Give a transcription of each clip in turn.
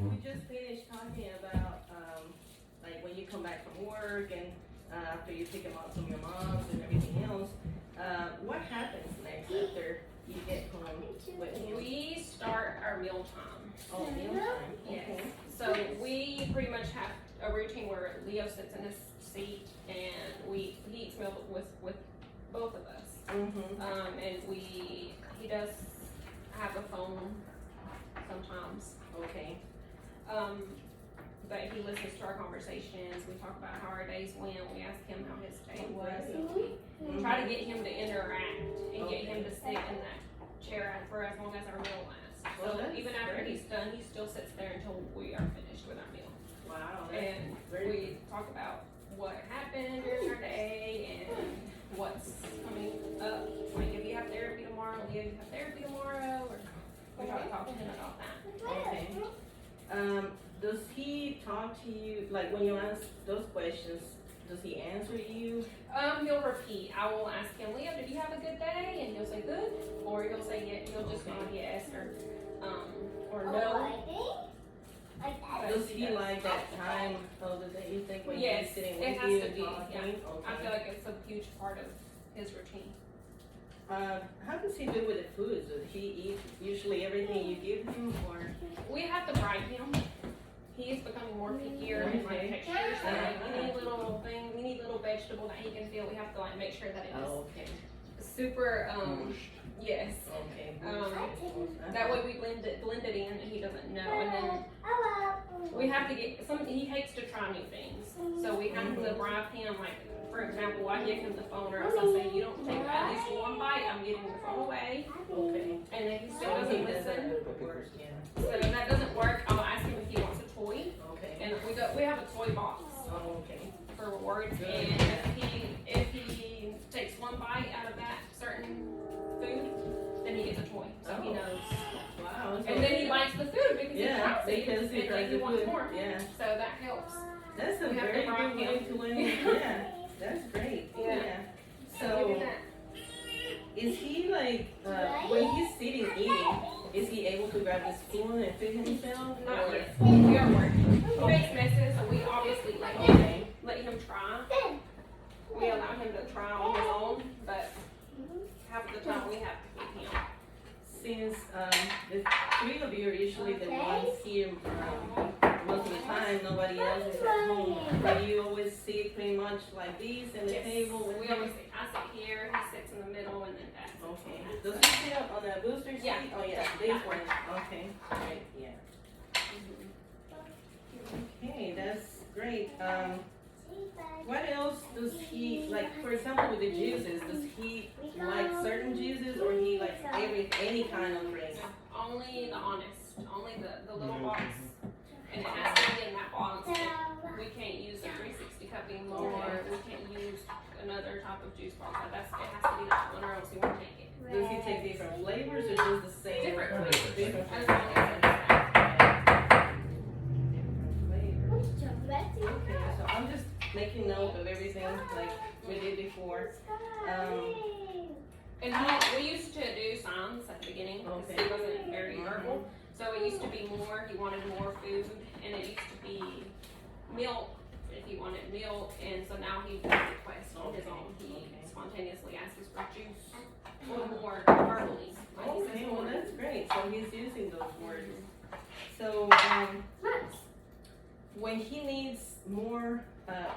we just finished talking about like when you come back from work and after you pick them up from your moms and everything else. What happens next after you get home with him? We start our meal time. Oh, meal time. Yes. Okay. So we pretty much have a routine where Leo sits in his seat and he eats meal with both of us. Mm-hmm. And he does have a phone sometimes. Okay. But he listens to our conversations. We talk about how our days went. We ask him how his day was. And we try to get him to interact and get him to sit in that chair for as long as our meal lasts. Well, So that's even after great. he's done, he still sits there until we are finished with our meal. Wow. And we talk about what happened during our day and what's coming up. Like if you have therapy tomorrow, do you have therapy tomorrow? Or we try to talk to him about that. Okay. Does he talk to you, like when you ask those questions, does he answer you? He'll repeat. I will ask him, Leo, did you have a good day? And he'll say good, or he'll say yes. He'll just nod yes or no. Does he like that time of the day, you think, when Yes, he's sitting it with has you to and be, talking? yeah. Okay. I feel like it's a huge part of his routine. How does he do with the food? Does he eat usually everything you give him, or? We have to bribe him. He is becoming more pickier in like textures. So like any little thing, any little vegetable that he can feel, we have to like make sure that it is Okay. super yes. Okay. That way we blend it in and he doesn't know. And then we have to get he hates to try new things. So we have to bribe him, like for example, I give him the phone or else I say, you don't take at least one bite, I'm getting the phone away. Okay. And then he still doesn't listen. Yeah. So if that doesn't work, I'll ask him if he wants a toy. Okay. And we have a toy box Oh, okay. for rewards. Good. And if he takes one bite out of that certain food, then he gets a toy. So he knows. Wow. And then he likes the food because he Yeah, tries it. because he And tries then he the wants food. more. Yeah. So that helps. That's a We have to very bribe good way him. to win. Yeah. That's great. Yeah. So, we do that. is he like, when he's sitting eating, is he able to grab the spoon and feed himself? Not Or- yet. We are working. He makes messes, so we obviously let him try. We allow him to try on his own, but half the time we have to feed him. Since the three of you are usually the ones here most of the time, nobody else is at home. Do you always sit pretty much like these in the Yes. table? With We him? always I sit here, he sits in the middle, and then Dad sits Okay. on Does that. he sit up on the booster seat? Yeah. Oh yeah, That this one. one. Okay. Right. Yeah. Okay, that's great. What else does he like? For example, with the juices, does he like certain juices, or he likes any kind of drink? Only the honest, only the little box, and it has to be in that box. We can't use a 360 cup anymore. We can't use another type of juice box. It has to be that one, or else he won't take it. Does he take different flavors or just the same? Different flavors. Different As flavors. long as it's that. Different flavors. Okay, so I'm just making note of everything like we did before. And we used to do signs at the beginning because Okay. he wasn't very verbal. So it used to be more, he wanted more food, and it used to be milk if he wanted milk, and so now he does request on his own. He spontaneously asks for juice or more verbally. Like he says Okay, well more. that's great. So he's using those words. So when he needs more,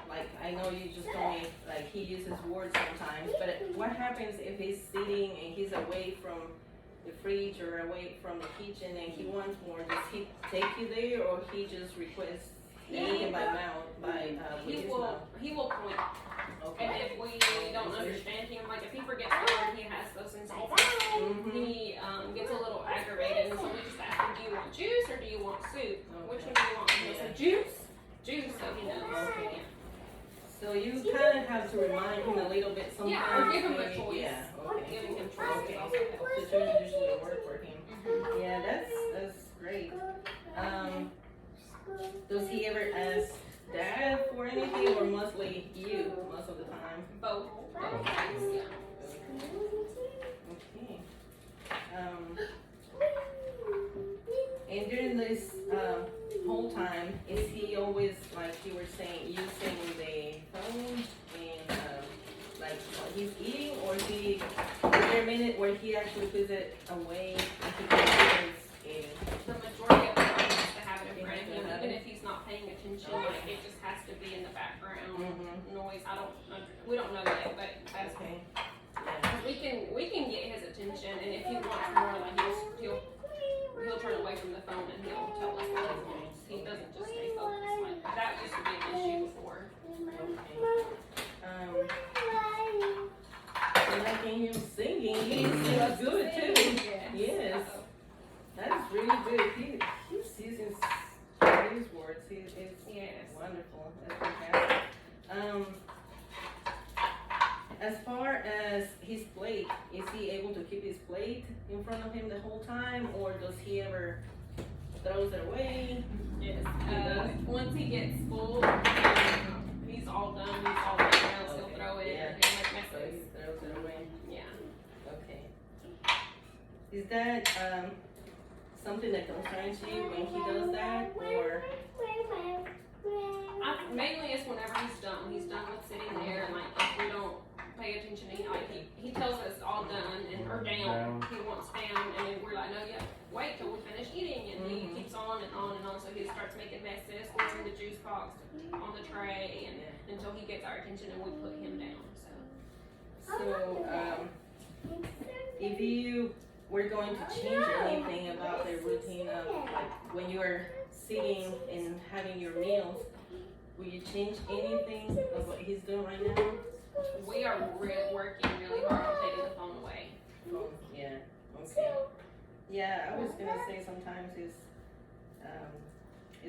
like I know you just told me, like he uses words sometimes, but what happens if he's sitting and he's away from the fridge or away from the kitchen and he wants more? Does he take you there, or he just requests anything by mouth, with his mouth? He will point. And Okay. if we don't understand him, like if he forgets the word, he has those instances. Mhm. He gets a little aggravated, and so we just ask him, do you want juice or do you want soup? Which one do you want? And he'll say, juice. Juice, so he knows. Okay. So you kind of have to remind him a little bit sometimes. Yeah, or give him a maybe. choice. Yeah, okay. Giving him choice Okay. also helps. The choice usually work for him. Mhm. Yeah, that's great. Does he ever ask dad for anything, or mostly you most of the time? Both. Both ways, yeah. Okay. And during this saying using the phone and like while he's eating, or is there a minute where he actually puts it away and he considers eating? The majority of the time he has to have it in front of him, even if he's not paying attention, like it just has to be in the background noise. We don't know yet, but that's Okay. we can get his attention, and if he wants more, like he'll turn away from the phone and he'll tell us what he wants. He doesn't just stay focused. Like that used to be an issue before. And I can hear him singing. He's good too. Yes. That's really good. He's using his words. It's wonderful. That's fantastic. As far as his plate, is he able to keep his plate in front of him the whole time, or does he ever throws it away? Yes. Once he gets full, he's all done. He's all done. He'll throw it and make So he messes. throws it away. Yeah. Okay. Is that something that concerns you when he does that, or? Mainly it's whenever he's done. He's done with sitting there, and like if we don't pay attention, he tells us all done or down. He wants down, and then we're like, no, yeah, wait till we finish eating, and he keeps on and on and on. So he starts making messes, pouring the juice box on the tray, and until he gets our attention, and we put him down. So, if you were going to change anything about the routine of like when you are sitting and having your meals, will you change anything of what he's doing right now? We are working really hard on taking the phone away. Yeah. Okay. Yeah, I was gonna say sometimes it's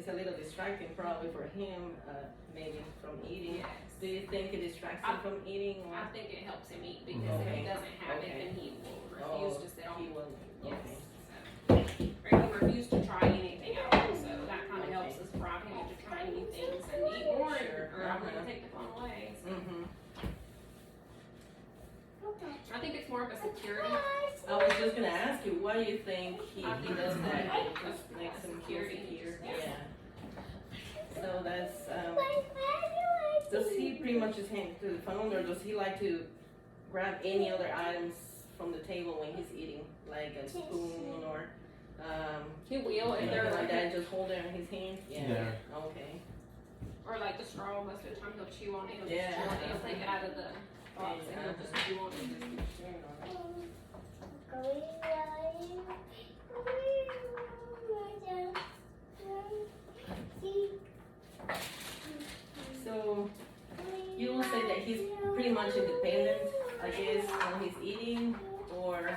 a little distracting probably for him, maybe from eating. Yes. Do you think it distracts him from eating? Or? I think it helps him eat because if he doesn't have it, then he will refuse to sit on He it. will. Yes. Okay. Or he refused to try anything else, so that kind of helps us drive him into trying new things and eat more, or I'm going to take the phone away. So. I think it's more of a security. I was just gonna ask you, why do you think he does that? It just makes him feel secure. Yeah. So that's does he pretty much just hand to the phone, or does he like to grab any other items from the table when he's eating, like a spoon or he will if they're like that, just hold it in his hand? Yeah. Okay. or like the straw. Most of the time he'll chew on it. He'll Yeah. just chew on it. He'll take it out of the box and he'll just chew on it. So you will say that he's pretty much independent, I guess, when he's eating, or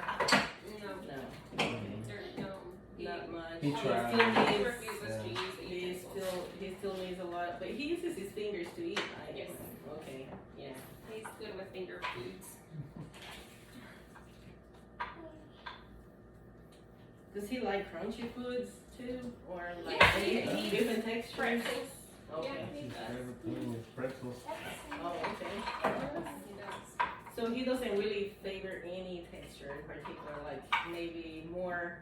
No, no? there's no. Not much. He tries. He refuses to use the utensils. He still needs a lot, but he uses his fingers to eat, right? Yes. Okay. Yeah. He's good with finger foods. Does he like crunchy foods too, or like Yeah, any different textures? Pretzels. Okay. Yeah, he His does. favorite thing is pretzels. Oh, okay. He does. So he doesn't really favor any texture in particular, like maybe more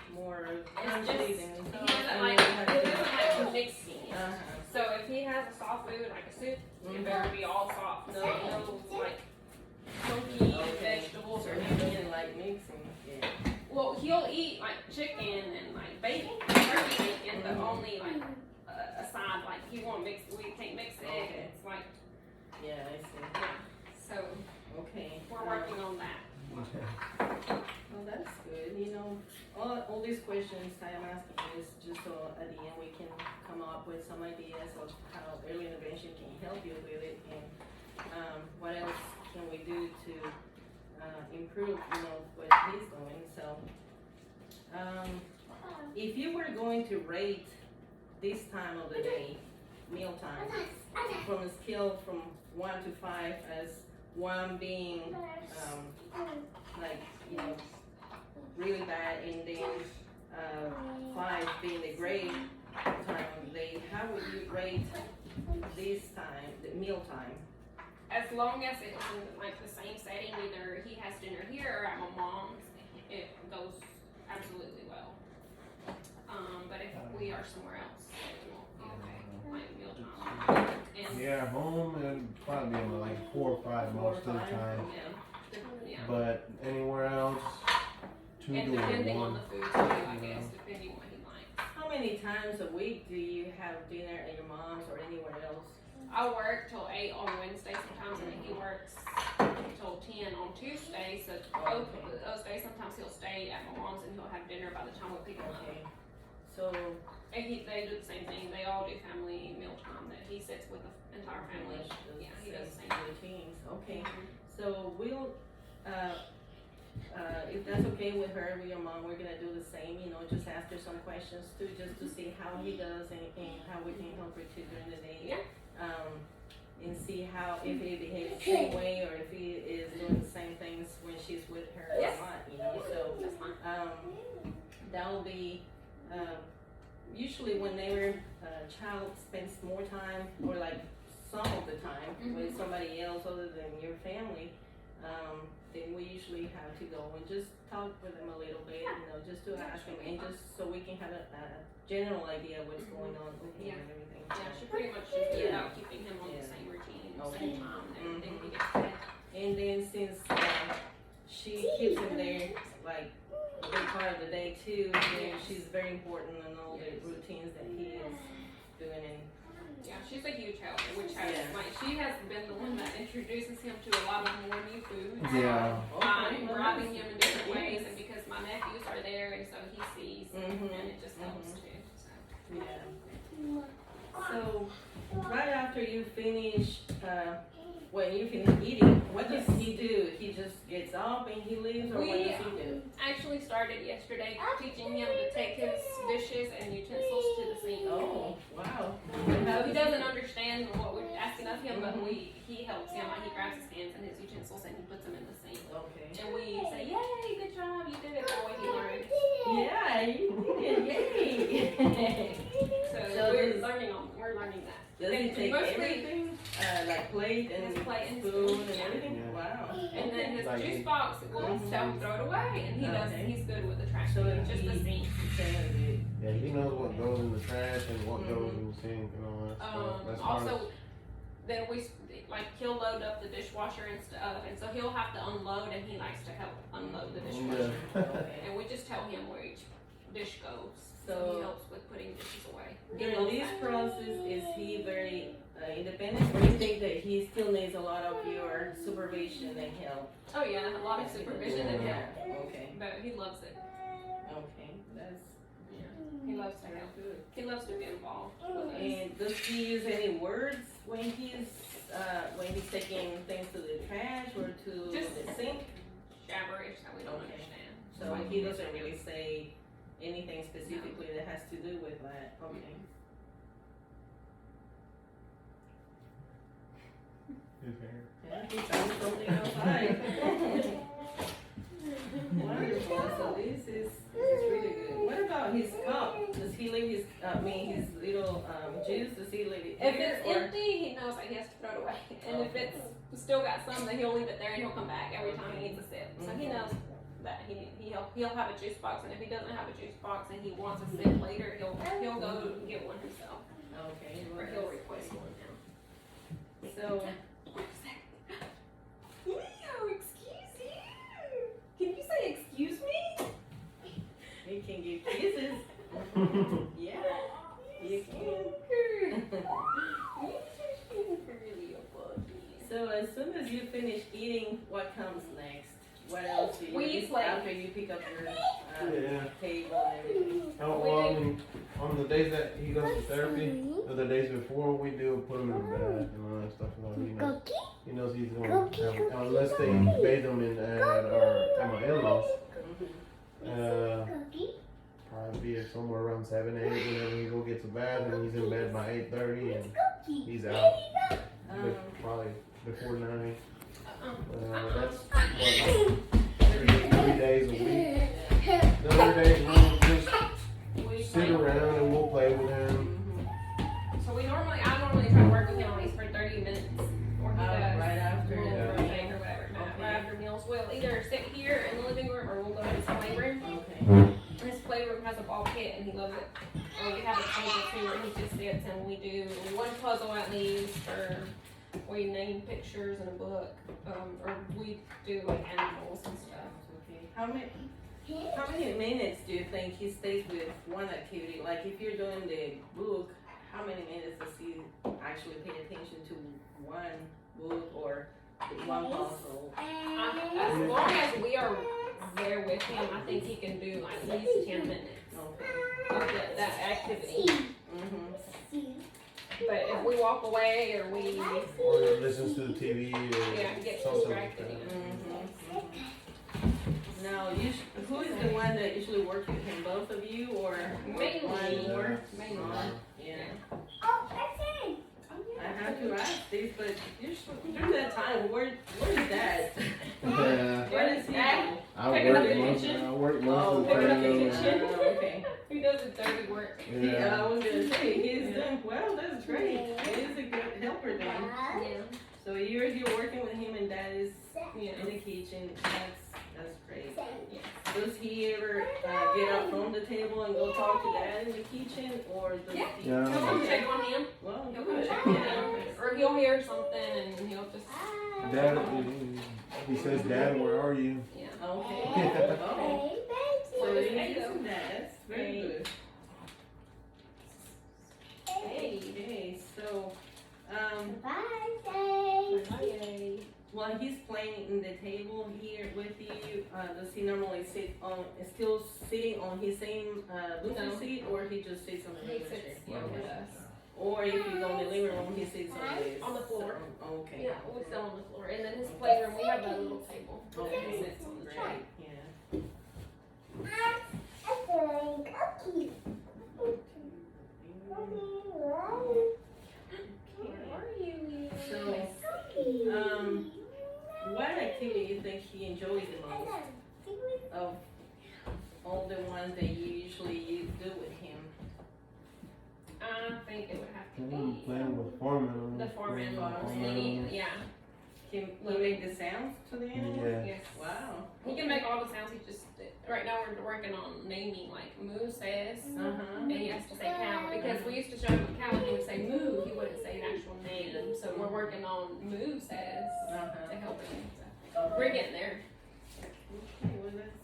crunchy than He soft, doesn't and like then he doesn't like mixing it. Uh-huh. So if he has a soft food like a soup, it better be all soft. No, like chunky vegetables or anything. He doesn't like mixing. Yeah. Well, he'll eat like chicken and like bacon, turkey bacon, but only like a side. Like he won't mix. We can't mix it. Okay. It's like Yeah, I see. so. Okay. We're working on that. Well, that's good. You know, all these questions I am asking is just so at the end we can come up with some ideas of how early intervention can help you with it, and what else can we do to improve, you know, what he's doing. So, if you were going to rate this time of the day, mealtime, from a scale from 1 to 5, as 1 being like, you know, really bad, and then 5 being the great time of the day, how would you rate this time, the meal time? As long as it's in like the same setting, either he has dinner here or at my mom's, it goes absolutely well. But if we are somewhere else, it won't be okay. Like mealtime. depending on the food too, I guess, depending what he likes. How many times a week do you have dinner at your mom's or anywhere else? I work till 8 on Wednesday sometimes, and then he works till 10 on Tuesday. So both of those days, sometimes he'll stay at my mom's and he'll have dinner by the time we pick him up. Okay. So And they do the same thing. They all do family meal time. That he sits with the entire family. Yeah, he does the same. routines. Okay. So we'll, if that's okay with her, with your mom, we're gonna do the same. You know, just ask her some questions too, just to see how he does and how we can help her too during the day. Yeah. And see how, if he behaves the same way or if he is doing the same things when she's with her or not, you know, so, That's fine. that will be, usually whenever a child spends more time, or like some of the time with somebody else other than your family, then we usually have to go and just talk with them a little bit, you know, just to ask them and just so we can have a general idea what's going on with him and everything. Yeah, she pretty much just did about keeping him on the same routine, same time, and everything we get to. And then since she keeps him there like a big part of the day too, then she's very important in all the routines that he is doing. And yeah, she's a huge help, which has like she has been the one that introduces him to a lot of more new foods. Yeah. Bribing him in different ways, and because my nephews are there, and so he sees, and it just helps too. So. yeah. So right after you finish, when you finish eating, what does he do? He just gets up and he leaves, or what does he do? Actually started yesterday teaching him to take his dishes and utensils to the sink. Oh, wow. So he doesn't understand what we're asking of him, but he helps him. Like he grabs his hands and his utensils and he puts them in the sink. Okay. And we say, "Yay, good job, you did it." That way he learns. Yeah, you did. Yay. So we're learning that. Does he take everything? Like plate and His plate and spoon and yeah. everything? Yeah. Wow. And then his Like juice box, we'll tell him throw it away, and he does. He's good with the trash. So Just the sink. Yeah, he knows what goes in the trash and what goes in the sink and all that stuff. That's Also, then he'll load up the dishwasher and stuff, and so he'll have to unload, and he likes to help unload the dishwasher. Okay. And we just tell him where each dish goes. So he helps with putting dishes away. During this process, is he very independent, or do you think that he still needs a lot of your supervision and help? Oh yeah, a lot of supervision and help. Okay. But he loves it. Okay. That's He loves to help. good. He loves to be involved with us. And does he use any words when he's taking things to the trash or to Just the sink? Jabberish that we don't understand. So he doesn't really say anything specifically that has to do with that. Okay. His hair. Yeah, he found something outside. Wonderful. So this is really good. What about his cup? Does he leave his his little juice? Does he leave it If here, it's or? empty, he knows that he has to throw it away. And if it's still got some, then he'll leave it there and he'll come back every time he needs a sip. So he knows that he'll have a juice box, and if he doesn't have a juice box and he wants a sip later, he'll go get one himself. Okay. Or he'll request one now. So Leo, excuse you. Can you say excuse me? he can give kisses. Yeah, you can. So as soon as you finish eating, what comes next? What else do you do after you pick up your table and everything? On the days that he goes to therapy, or the days before, we do put him in the bath and all that stuff. He knows he's going to have, unless they bathe him at my in-laws. Probably be somewhere around 7, 8 whenever he go gets a bath, and he's in bed by 8:30 and he's out probably before 9. That's what, 3 days a week. The other days we'll just sit around and we'll play with him. So I normally try to work with him at least for 30 minutes, or he does right after or whatever. Right after meals, we'll either sit here in the living room or we'll go to his playroom. Okay. His playroom has a ball pit and he loves it. And we have a table too where he just sits and we do one puzzle at least, or we name pictures in a book, or we do like animals and stuff. Okay. How many minutes do you think he stays with one activity? Like if you're doing the book, how many minutes does he actually pay attention to one book or one puzzle? As long as we are there with him, I think he can do at least 10 minutes Okay. of that activity. Mm-hmm. But if we walk away or we Or listens to the TV or get something distracted. like that. Now, who is the one that usually works with him? Both of you or Mainly. one more? Mainly. Yeah. I have to ask this, but during that time, where's Dad? Yeah. Where is he? I Picking up work the most kitchen. of the picking up the time. kitchen. Okay. He does the dirty work. Yeah, I was gonna say he's doing well. That's great. He is a good helper then. Yeah. So you're here working with him, and Dad is Yeah. in the kitchen. That's great. Yeah. Does he ever get up from the table and go talk to Dad in the kitchen, or does he? Yeah. He'll come check on him. Well, He'll come good. check on Yeah. him. Or he'll hear something and he'll just. Dad, he says, Dad, where are you? Yeah. Okay. Oh. So Where's he's Echo? using that. That's very good. Hey. Okay. So, Yay. while he's playing in the table here with you, does he normally still sitting on his same booster No. seat, or he just sits on the He regular chair? sits with us. Or if you go in the living room, he sits on this. On the floor. Okay. Yeah, we sit on the floor. And then his playroom, we have that little table. Okay. He sits on the Great. chair. Yeah. Where are you? So, what activity do you think he enjoys the most of all the ones that you usually do with him? I think it would have to I'm be playing with Foreman. the foreman. Foreman. Yeah. Can he make the sounds to the animals? Yeah. Yes. Wow. He can make all the sounds. He just right now we're working on naming like moo says, and he has to say cow because we used to show him a cow and he would say moo. He wouldn't say an actual name. So we're working on moo says to help him. So we're getting there. Okay, well that's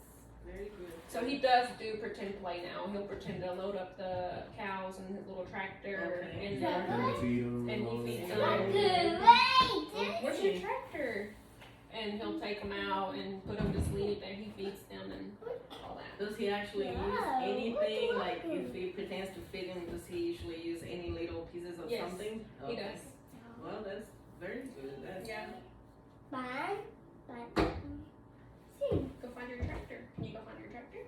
very good. So he does do pretend play now. He'll pretend to load up the cows in his little tractor, Okay. and then And feed him. and he all feeds that. them. Where's your tractor? And he'll take them out and put them to sleep, and he feeds them and all that. Does he actually use anything? Like if he pretends to feed him, does he usually use any little pieces of Yes, something? He Okay. does. Well, that's very good. That's Yeah. Go find your tractor. Can you go find your tractor?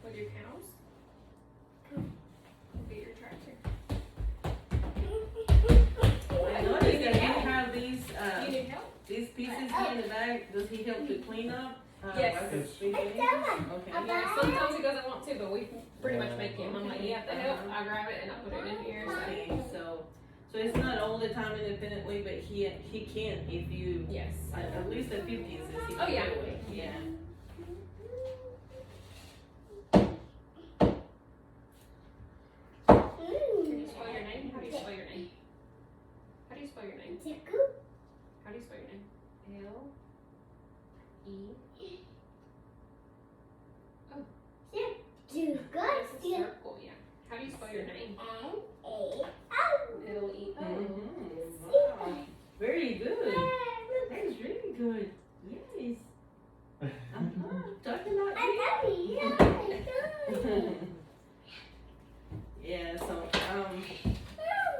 With your cows? Go get your tractor. I noticed that you have these You need help? these pieces here in the bag. Does he help to clean up? Yes. Like the street cleaning? Okay. Yeah, sometimes he doesn't want to, but we pretty much make him. I'm like, you have to help. I grab it and I put it in here. Okay, so it's not all the time independently, but he can if you Yes. at least a few pieces. He Oh, can yeah. do it. Yeah. Can you spell your name? How do you spell your name? How do you spell your name? How do you spell your name? L-E. It's a circle, yeah. How do you spell your name? L-E-O. Mhm. Wow. Very good. That's really good. Yes. Talking about you. Yeah, so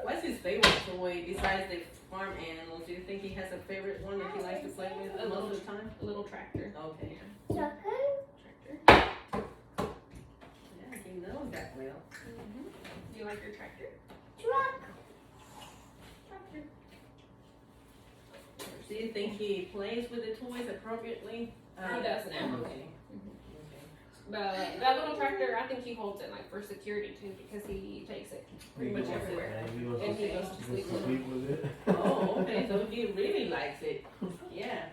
what's his favorite toy besides the farm animals? Do you think he has a favorite one that he likes to play with most of the time? A little tractor. Okay. Tractor. Yeah, he knows that well. Do you like your tractor? Tractor. Do you think he plays with the toys appropriately? He does now. Okay. But that little tractor, I think he holds it like for security too, because he takes it pretty much everywhere. And he goes And he to goes to sleep with it. sleep with it. Oh, okay, so he really likes it. Yeah.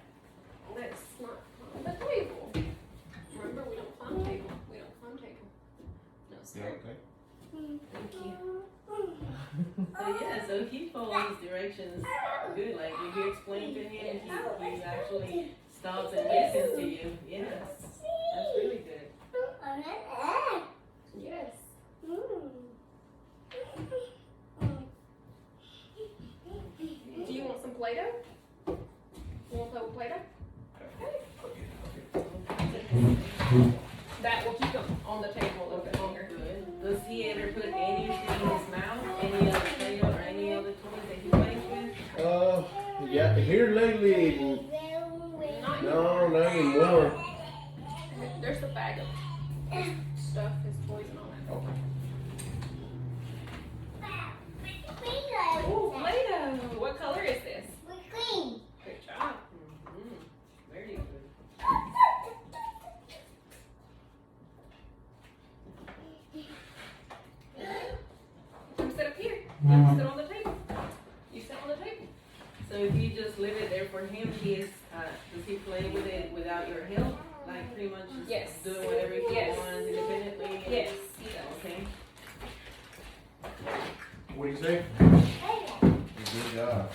That's not on the table. Remember, we don't climb table. We don't climb table. No, Yeah, sir. okay. Thank you. So yeah, so he follows directions good. Like if you explain to him, he actually stops and listens to you. Yes. That's on the table a little bit longer. Good. Does he ever put anything in his mouth? Any other tail or any other toys that he plays with? Yeah, here lately, Not no, not anymore. There's a bag of stuff, his toys and all that. Okay. Ooh, Play-Doh. What color is this? Green. Good job. Very good. Come sit up here. You sit on the table. You sit on the table. So if you just leave it there for him, does he play with it without your help? Like pretty much just Yes. doing whatever he Yes. wants independently? Yes, he does. Okay. What do you say? Good job.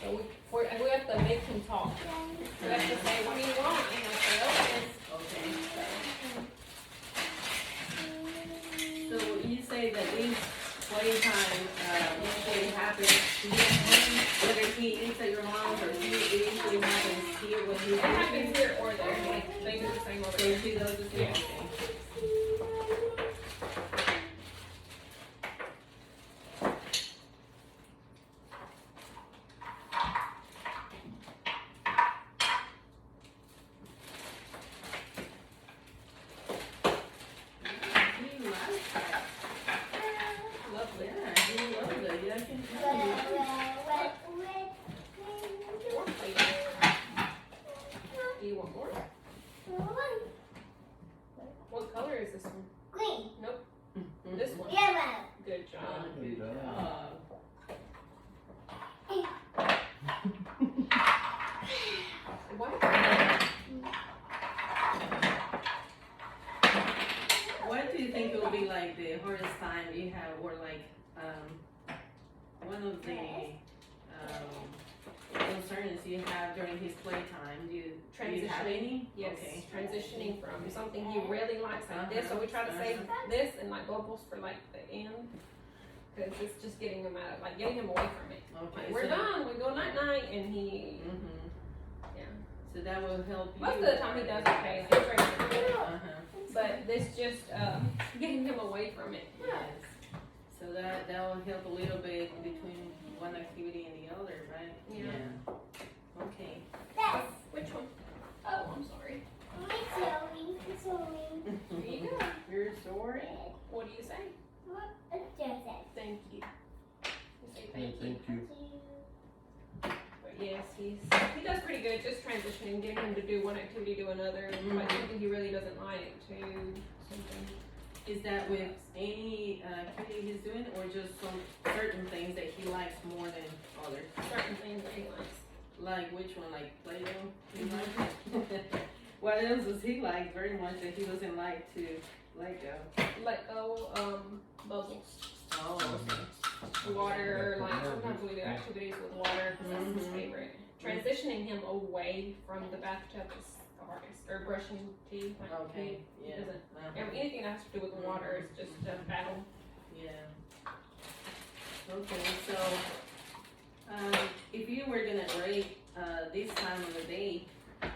So we have to make him talk. We have to say, what do you want? And he'll say, oh, Okay. So you say that these playtime usually happens whether he eats at your mom's or he usually happens here when he's it happens here or there. Like, they do the same over So here. she does the same Yeah. thing. He likes that. Lovely. Yeah, he loves it. Yeah, I can tell you. More Play-Doh. Do you want more? What color is this one? Green. Nope. Mhm. This one. Yellow. Good job. Good job. What? What do you think will be like the hardest time you have, or like one of the concerns you have during his playtime? Do you have any? Yes. Okay. Transitioning from something he really likes like this, so we try to save this and like bubbles for like the end, because it's just getting him out of like getting him away from it. Okay. Like, we're done. We go night night, and he. Mhm. Yeah. So that will help you. Most of the time he does okay. Like, it's right. Uh-huh. But this just getting him away from it. Yes. So that will help a little bit between one activity and the other, right? Yeah. Okay. Which one? Oh, I'm sorry. Here you go. You're sorry. What do you say? Thank you. You say thank you. Thank you. But yes, he does pretty good. Just transitioning, getting him to do one activity to another, like something he really doesn't like to something. Is that with any activity he's doing, or just some certain things that he likes more than others? Certain things that he likes. Like which one? Like Play-Doh? He likes? What else does he like very much that he doesn't like to let go? Let go, bubbles. Oh, okay. Water, like sometimes we do activities with water, 'cause that's his favorite. Transitioning him away from the bathtub is the hardest, or brushing teeth. Like Okay, he yeah. doesn't. Uh-huh. Anything that has to do with water is just a battle. Yeah. Okay, so if you were gonna rate this time of the day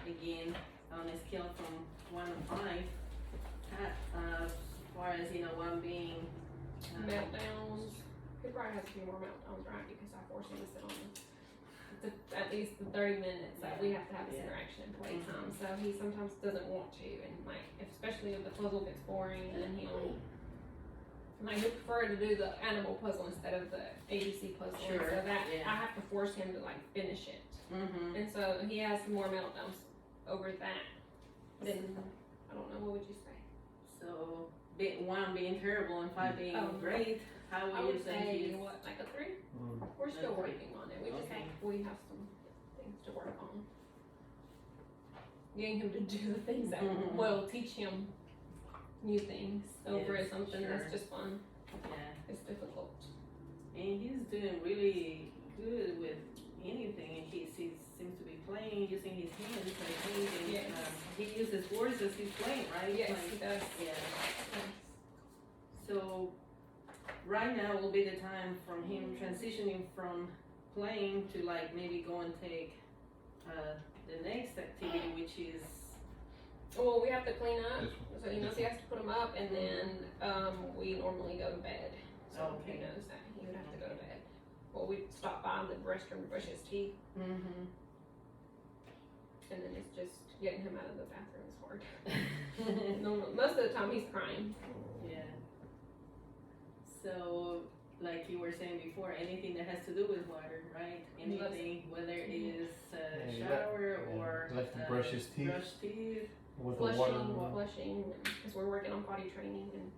again on a scale from 1 to 5, as far as one being Meltdowns. He probably has a few more meltdowns, right? Because I force him to sit on at least the 30 minutes that we have to have this Yeah. interaction and playtime. So he sometimes doesn't want to, and like especially if the puzzle gets boring, then he'll he prefer to do the animal puzzle instead of the ABC puzzle. Sure, So that yeah. I have to force him to like finish it, Mm-hmm. and so he has some more meltdowns over that. Then I don't know, what would you say? So 1 being terrible and 5 being Oh. great, how I would you would say say he's what, like a 3? Mm. We're still A 3. working on it. Okay. We have some things to work on. Getting him to do the things that Mhm. will teach him new things over Yes, something sure. that's just fun. Yeah. It's difficult. And he's doing really good with anything. He seems to be playing, using his hands, I think. And, Yes. he uses words as he's playing, right? Yes, Like, he does. yeah. Yes. So right now will be the time from him transitioning from playing to like maybe go and take the next activity, which is Well, we have to clean up, This so he knows he has to put them up, and then we normally go to bed. So he Okay. knows that he would have to go to bed. Well, we stop by the restroom to brush his teeth, Mm-hmm. and then it's just getting him out of the bathroom is hard. No, most of the time he's crying. Yeah. So, like you were saying before, anything that has to do with water, right? Anything, whether it is Yeah, shower or you have to brush his teeth brush teeth. with the water. Flushing, because we're working on potty training, and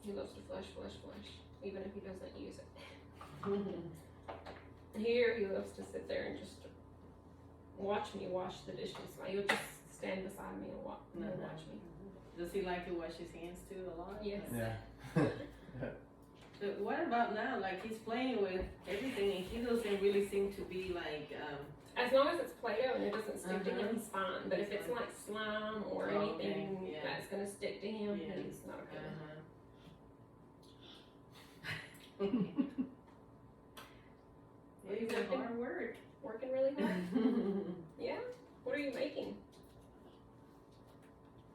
he loves to flush, even if he doesn't use it. Here, he loves to sit there and just watch me wash the dishes. Like, he'll just stand beside me and watch me. Does he like to wash his hands too a lot? Yes. Yeah. But what about now? Like he's playing with everything and he doesn't really seem to be like, As long as it's Play-Doh and it doesn't stick to him, he's fine. But if it's like slime or anything Okay, yeah. that's gonna stick to him, Yeah. he's not okay. It's a hard work. Working really hard. Yeah. What are you making?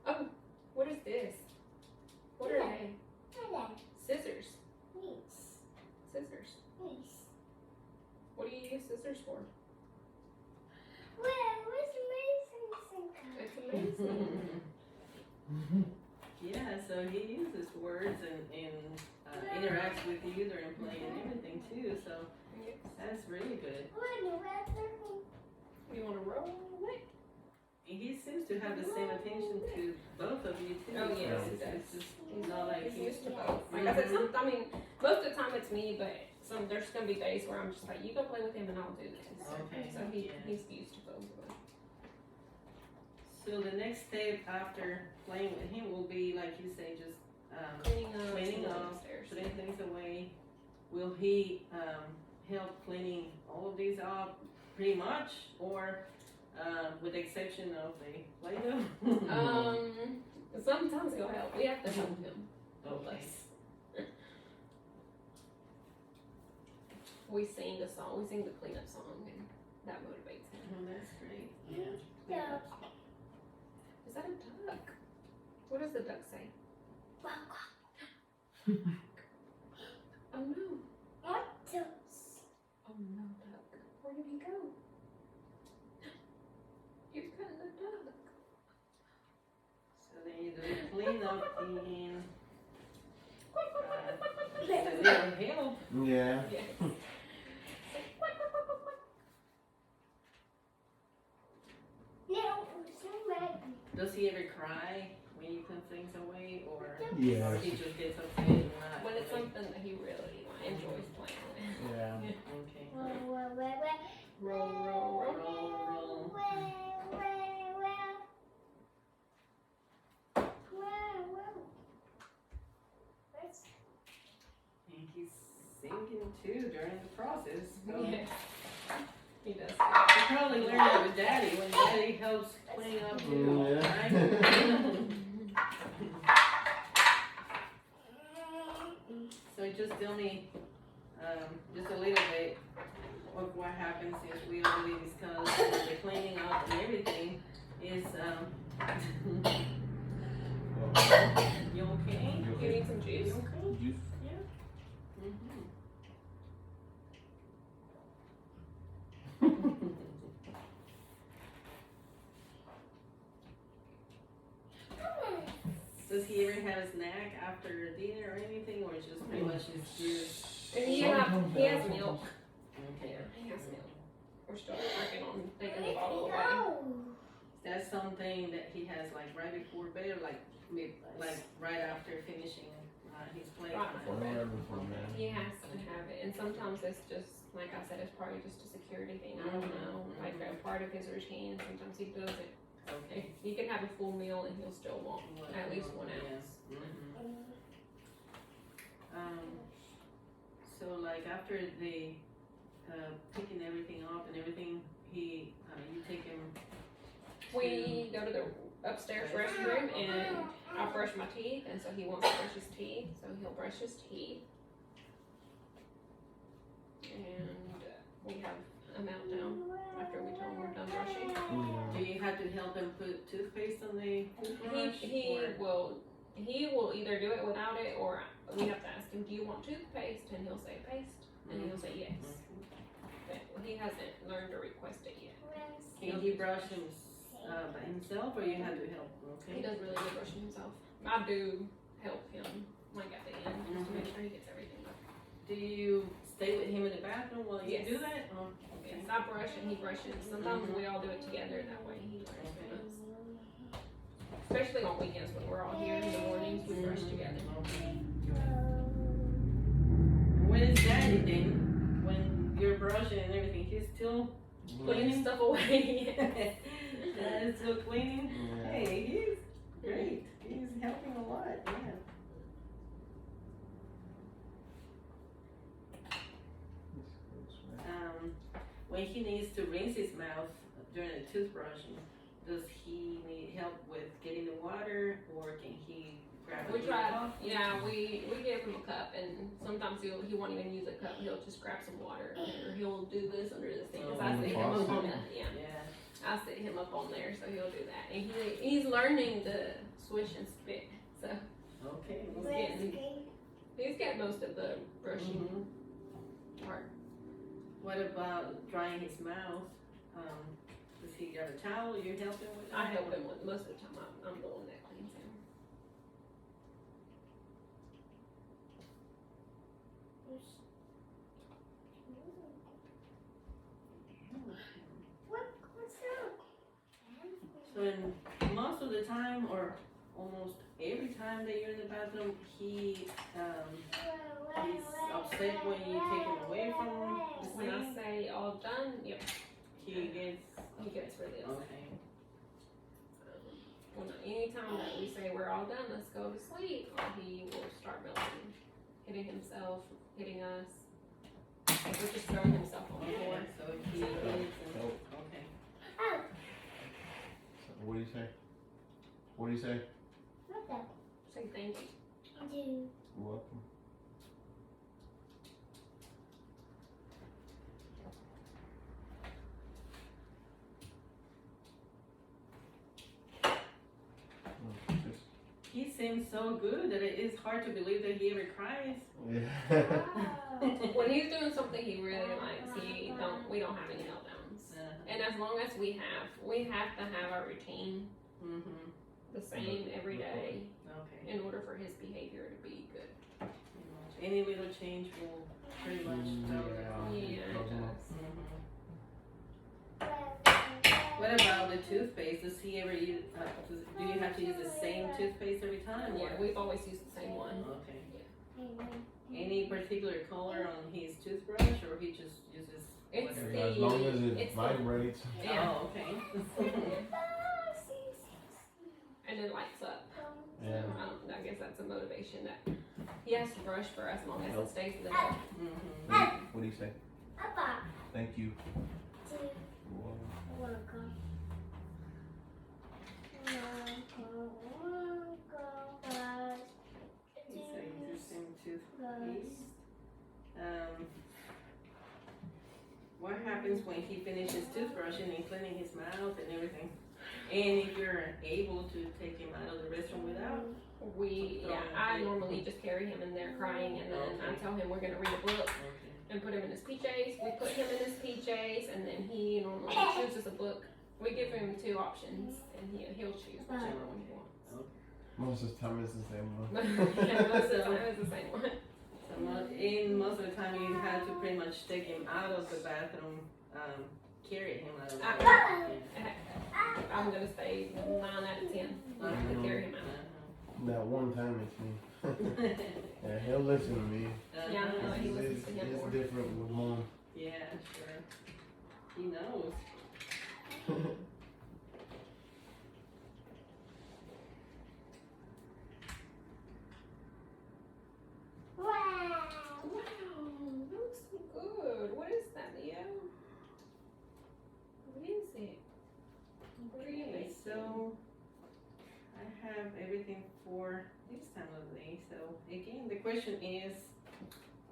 Oh, what is this? What are they? Scissors. Scissors. What do you use scissors for? It's amazing. Yeah, so he uses words and interacts with you during play and everything too, so Yes. that's really good. You want to roll it? And he seems to have the same attention to both of you too. Oh, yes, so he does. it's just, he's not like He's used to both. Like I said, I mean, most of the time it's me, but there's gonna be days where I'm just like, you go play with him and I'll do this. Okay, So yeah. he's used to both of them. So the next step after playing with him will be, like you say, just Cleaning up upstairs. putting things away. Will he help cleaning all of these up pretty much, or with the exception of the Play-Doh? Sometimes he'll help. We have to help him. Okay. We sing a song. We sing the cleanup song, and that motivates him. Oh, that's great. Yeah. Is that a duck? What does the duck say? Oh no! Oh no, duck! Where did he go? You're cutting the duck. So then you do the cleanup and a little help. Yeah. Yes. Does he ever cry when you put things away, or Yeah. he just gets upset and not? When it's something that he really enjoys playing with. Yeah. Okay. Roll, roll, roll. Roll, roll. And he's singing too during the process. So Yes. He does. he probably learned that with Daddy when Daddy helps clean up too. Yeah. Right? So just tell me just a little bit of what happens if we already discussed the cleaning up and everything is you okay? You need some juice? You okay? Juice. Does he ever have a snack after dinner or anything, or just pretty much his juice? And he has milk. Okay. Yeah, he has milk. We're still working on taking the bottle away. That's something that he has like right before bed, or like right after finishing his play Right time. before bed. Whatever for man. He has to have it, and sometimes it's just, like I said, it's probably just a security thing. I don't know, like a part of his routine. Sometimes he does it. Okay. He can have a full meal and he'll still want at least 1 ounce. Yes. So like after the picking everything up and everything, you take him. We go to the upstairs restroom and I brush my teeth, and so he wants to brush his teeth, so he'll brush his teeth. And we have a meltdown after we tell him we're done brushing. Yeah. Do you you have to help him put toothpaste on the toothbrush? He will either do it without it, or we have to ask him, do you want toothpaste? And he'll say paste, and he'll say yes. But he hasn't learned to request it yet. Can he brush him by himself, or you have to help him? Okay. He does really good brushing himself. I do help him, like at the end, just to make sure he gets everything. Do you stay with him in the bathroom while you Yes. do that? Oh, okay. Yes, I brush and he brushes. Sometimes we all do it together. That way he learns from us. Especially on weekends when we're all here in the mornings, we brush together. When is Daddy then? When you're brushing and everything, he's still Putting stuff away. Dad's still cleaning? Yeah. Hey, he's great. He's helping a lot, yeah. When he needs to rinse his mouth during the toothbrushing, does he need help with getting the water, or can he grab a We try, cup? yeah, we give him a cup, and sometimes he won't even use a cup. He'll just grab some water, or he'll do this under the sink. 'Cause I sit him up on that, yeah. I sit him up on there, so he'll do that. And he's learning to swish and spit, so Okay. he's got most of the brushing part. What about drying his mouth? Does he got a towel? You help him with that? I help him with most of the time. I'm the one that cleans him. So in most of the time, or almost every time that you're in the bathroom, he's upset when you take him away from the When I sink. say all done, yep, He gets really upset. okay. Anytime that we say we're all done, let's go to sleep, he will start melting, hitting himself, hitting us. We're just throwing himself on the floor. So he is okay. What do you say? What do you say? Say thank you. You're welcome. He seems so good that it is hard to believe that he ever cries. Yeah. When he's doing something he really likes, we don't have any meltdowns. And as long as we have to have our routine the same every day Okay. in order for his behavior to be good. Any little change will pretty much tell it. Yeah, it does. What about the toothpaste? Does he ever use? Do you have to use the same toothpaste every time? Yeah, we've always used the same one. Okay. Any particular color on his toothbrush, or he just uses It's whatever? As long as it it's vibrates. Yeah. Oh, okay. And it lights up. Yeah. I guess that's a motivation that he has to brush for as long as it stays in the day. What do you say? Thank you. He's using the same toothpaste. What happens when he finishes toothbrushing and cleaning his mouth and everything? And if you're able to take him out of the restroom without? I normally just carry him in there crying, and then I tell him we're gonna read a book and put him in his PJs. We put him in his PJs, and then he normally chooses a book. We give him two options, and he'll choose whichever one he wants. Most of the time it's the same one. Yeah, most of the time it's the same one. So most of the time you have to pretty much take him out of the bathroom, carry him out of the bathroom. I'm gonna say 9 out of 10. I have to carry him out. That one time it's me. Yeah, he'll listen to me. Yeah, I know he listens to him It's more. different with mom. Yeah, sure. He knows. Wow, that looks so good. What is that, Leo? What is it? Okay, so I have everything for this time of the day. So again, the question is,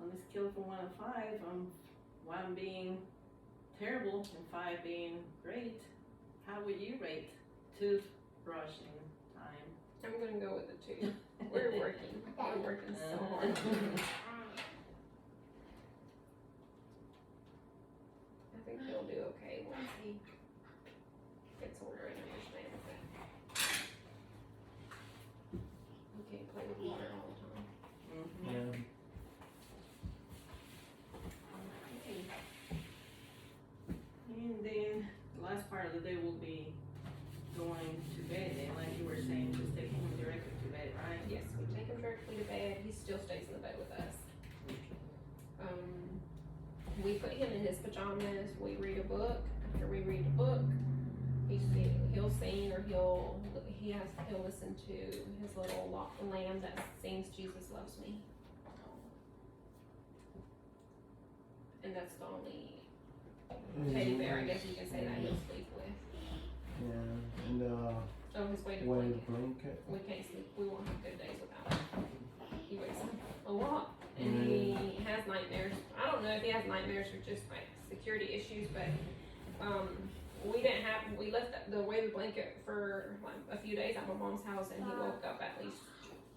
on a scale from 1 to 5, 1 being terrible and 5 being great, How would you rate toothbrushing time? I'm gonna go with the 2. We're working so hard. I think he'll do okay once he gets older and understands that. You can't play with water all the time. Yeah. Okay. And then the last part of the day will be going to bed then, like you were saying, just taking him directly to bed, right? Yes, we take him directly to bed. He still stays in the bed with us. We put him in his pajamas. We read a book. After we read a book, he'll sing or he'll listen to his little lamb that sings "Jesus Loves Me," and that's the only teddy bear, I guess you can say, that he'll sleep with. Yeah, and Oh, his weighted weighted blanket. blanket. We can't sleep. We won't have good days without him. He wakes up a lot, and he has nightmares. I don't know if he has nightmares or just like security issues, but we left the weighted blanket for like a few days at my mom's house, and he woke up at least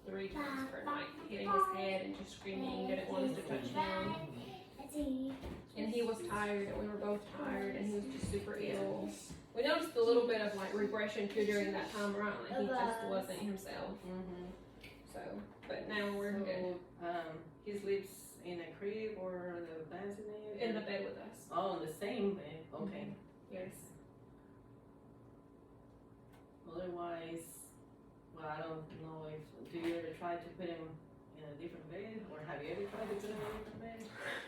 3 times per night, hitting his head and just screaming. He didn't want us to touch him. And he was tired, and we were both tired, and he was just super ill. We noticed a little bit of like regression too during that time around. Like he just wasn't himself. So, but now we're good. He sleeps in a crib or the bassinet? In the bed with us. Oh, in the same bed. Okay. Yes. Otherwise, well, I don't know if do you ever try to put him in a different bed, or have you ever tried to put him in a different bed?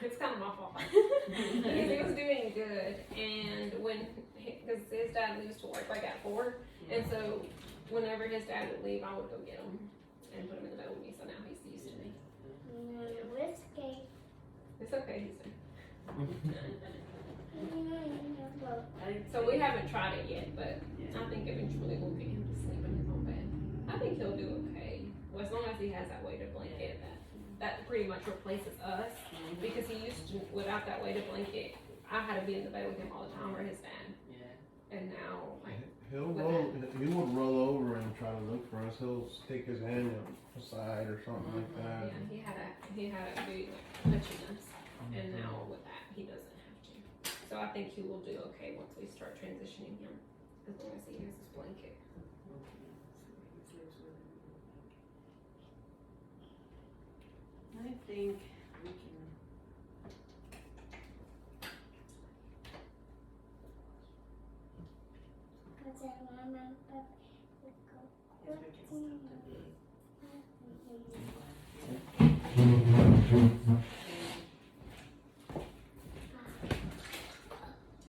It's kind of my fault. He was doing good, and because his dad leaves to work like at 4, and so whenever his dad would leave, I would go get him and put him in the bed with me. So now he's used to me. It's okay, he's there. So we haven't tried it yet, but I think eventually we'll get him to sleep in his own bed. I think he'll do okay. Well, as long as he has that weighted blanket, that pretty much replaces us. Because he used to, without that weighted blanket, I had to be in the bed with him all the time, or his dad. And now, like, He won't roll over and try to look for us. He'll stick his hand aside or something like that. yeah, he had a be like touching us, and now with that, he doesn't have to. So I think he will do okay once we start transitioning him, as long as he has his blanket. I think we can. Because I want my Yes, we can stop the